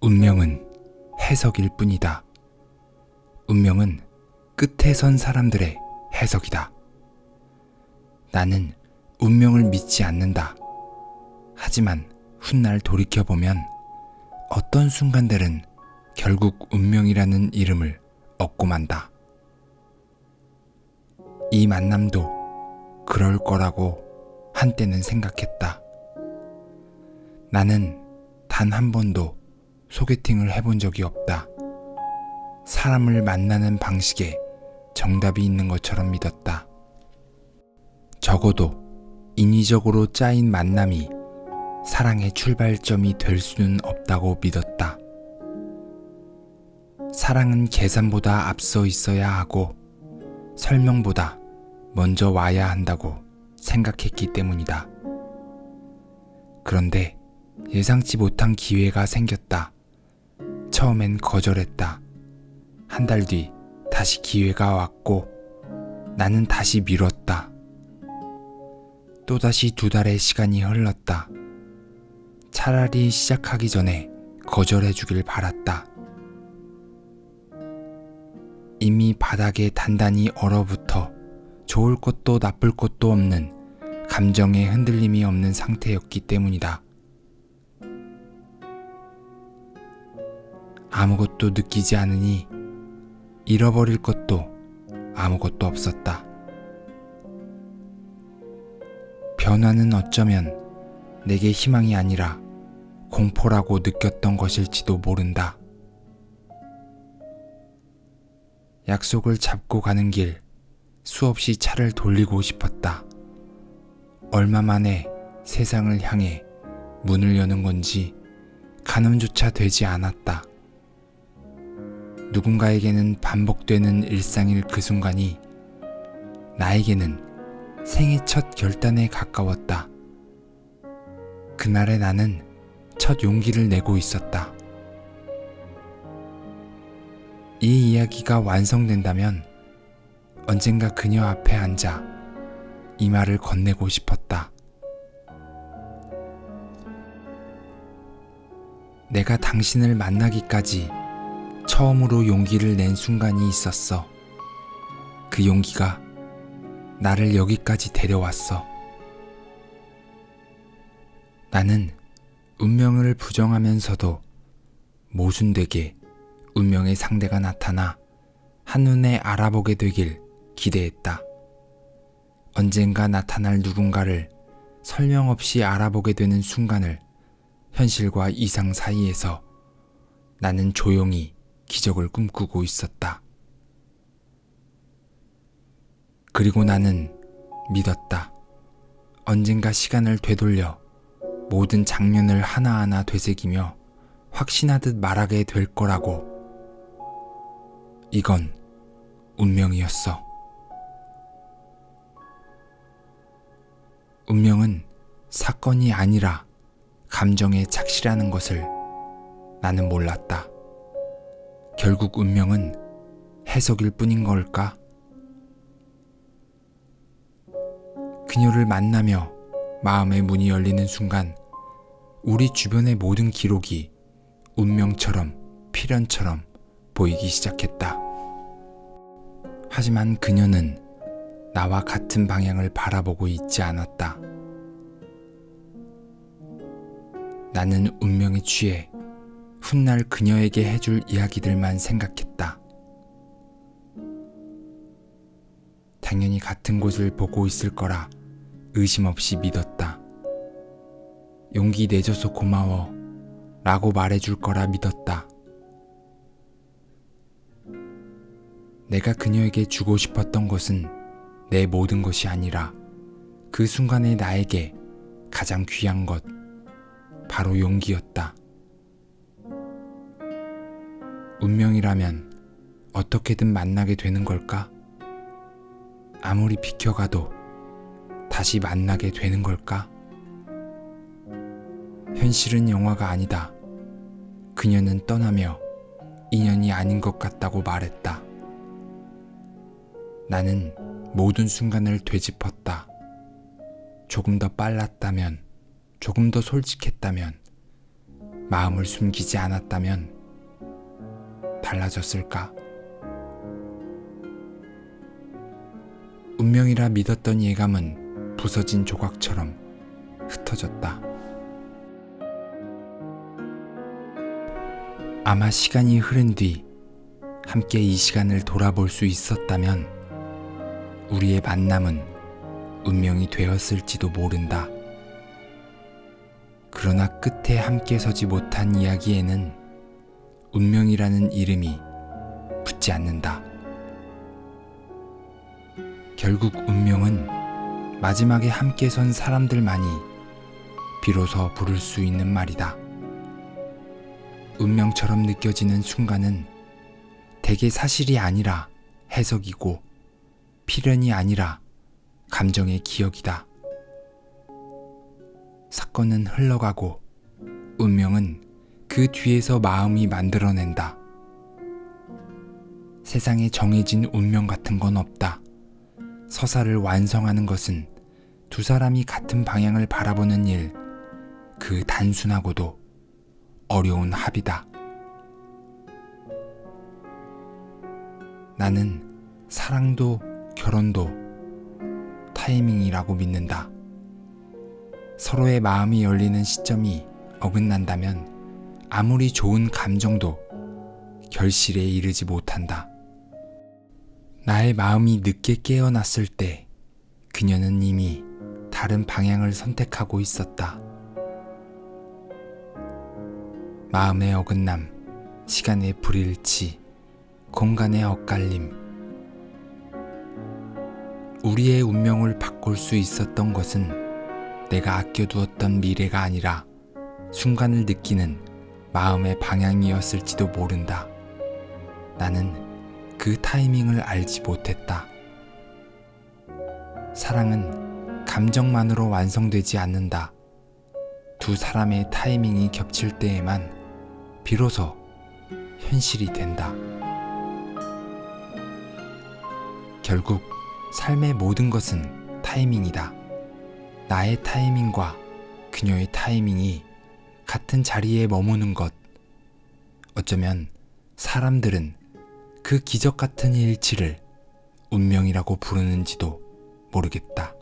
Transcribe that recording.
운명은 해석일 뿐이다. 운명은 끝에 선 사람들의 해석이다. 나는 운명을 믿지 않는다. 하지만 훗날 돌이켜보면 어떤 순간들은 결국 운명이라는 이름을 얻고 만다. 이 만남도 그럴 거라고 한때는 생각했다. 나는 단 한 번도 소개팅을 해본 적이 없다. 사람을 만나는 방식에 정답이 있는 것처럼 믿었다. 적어도 인위적으로 짜인 만남이 사랑의 출발점이 될 수는 없다고 믿었다. 사랑은 계산보다 앞서 있어야 하고 설명보다 먼저 와야 한다고 생각했기 때문이다. 그런데 예상치 못한 기회가 생겼다. 처음엔 거절했다. 한 달 뒤 다시 기회가 왔고 나는 다시 미뤘다. 또다시 2달의 시간이 흘렀다. 차라리 시작하기 전에 거절해 주길 바랐다. 이미 바닥에 단단히 얼어붙어 좋을 것도 나쁠 것도 없는 감정에 흔들림이 없는 상태였기 때문이다. 아무것도 느끼지 않으니 잃어버릴 것도 아무것도 없었다. 변화는 어쩌면 내게 희망이 아니라 공포라고 느꼈던 것일지도 모른다. 약속을 잡고 가는 길 수없이 차를 돌리고 싶었다. 얼마 만에 세상을 향해 문을 여는 건지 가늠조차 되지 않았다. 누군가에게는 반복되는 일상일 그 순간이 나에게는 생애 첫 결단에 가까웠다. 그날의 나는 첫 용기를 내고 있었다. 이 이야기가 완성된다면 언젠가 그녀 앞에 앉아 이 말을 건네고 싶었다. 내가 당신을 만나기까지 처음으로 용기를 낸 순간이 있었어. 그 용기가 나를 여기까지 데려왔어. 나는 운명을 부정하면서도 모순되게 운명의 상대가 나타나 한눈에 알아보게 되길 기대했다. 언젠가 나타날 누군가를 설명 없이 알아보게 되는 순간을 현실과 이상 사이에서 나는 조용히 기적을 꿈꾸고 있었다. 그리고 나는 믿었다. 언젠가 시간을 되돌려 모든 장면을 하나하나 되새기며 확신하듯 말하게 될 거라고. 이건 운명이었어. 운명은 사건이 아니라 감정에 착시라는 것을 나는 몰랐다. 결국 운명은 해석일 뿐인 걸까? 그녀를 만나며 마음의 문이 열리는 순간 우리 주변의 모든 기록이 운명처럼 필연처럼 보이기 시작했다. 하지만 그녀는 나와 같은 방향을 바라보고 있지 않았다. 나는 운명에 취해 훗날 그녀에게 해줄 이야기들만 생각했다. 당연히 같은 곳을 보고 있을 거라 의심 없이 믿었다. 용기 내줘서 고마워 라고 말해줄 거라 믿었다. 내가 그녀에게 주고 싶었던 것은 내 모든 것이 아니라 그 순간의 나에게 가장 귀한 것, 바로 용기였다. 운명이라면 어떻게든 만나게 되는 걸까? 아무리 비켜가도 다시 만나게 되는 걸까? 현실은 영화가 아니다. 그녀는 떠나며 인연이 아닌 것 같다고 말했다. 나는 모든 순간을 되짚었다. 조금 더 빨랐다면, 조금 더 솔직했다면, 마음을 숨기지 않았다면 달라졌을까? 운명이라 믿었던 예감은 부서진 조각처럼 흩어졌다. 아마 시간이 흐른 뒤 함께 이 시간을 돌아볼 수 있었다면 우리의 만남은 운명이 되었을지도 모른다. 그러나 끝에 함께 서지 못한 이야기에는 운명이라는 이름이 붙지 않는다. 결국 운명은 마지막에 함께 선 사람들만이 비로소 부를 수 있는 말이다. 운명처럼 느껴지는 순간은 대개 사실이 아니라 해석이고 필연이 아니라 감정의 기억이다. 사건은 흘러가고 운명은 그 뒤에서 마음이 만들어낸다. 세상에 정해진 운명 같은 건 없다. 서사를 완성하는 것은 두 사람이 같은 방향을 바라보는 일, 그 단순하고도 어려운 합이다. 나는 사랑도 결혼도 타이밍이라고 믿는다. 서로의 마음이 열리는 시점이 어긋난다면 아무리 좋은 감정도 결실에 이르지 못한다. 나의 마음이 늦게 깨어났을 때 그녀는 이미 다른 방향을 선택하고 있었다. 마음의 어긋남, 시간의 불일치, 공간의 엇갈림. 우리의 운명을 바꿀 수 있었던 것은 내가 아껴두었던 미래가 아니라 순간을 느끼는 마음의 방향이었을지도 모른다. 나는 그 타이밍을 알지 못했다. 사랑은 감정만으로 완성되지 않는다. 두 사람의 타이밍이 겹칠 때에만 비로소 현실이 된다. 결국 삶의 모든 것은 타이밍이다. 나의 타이밍과 그녀의 타이밍이 같은 자리에 머무는 것. 어쩌면 사람들은 그 기적 같은 일치를 운명이라고 부르는지도 모르겠다.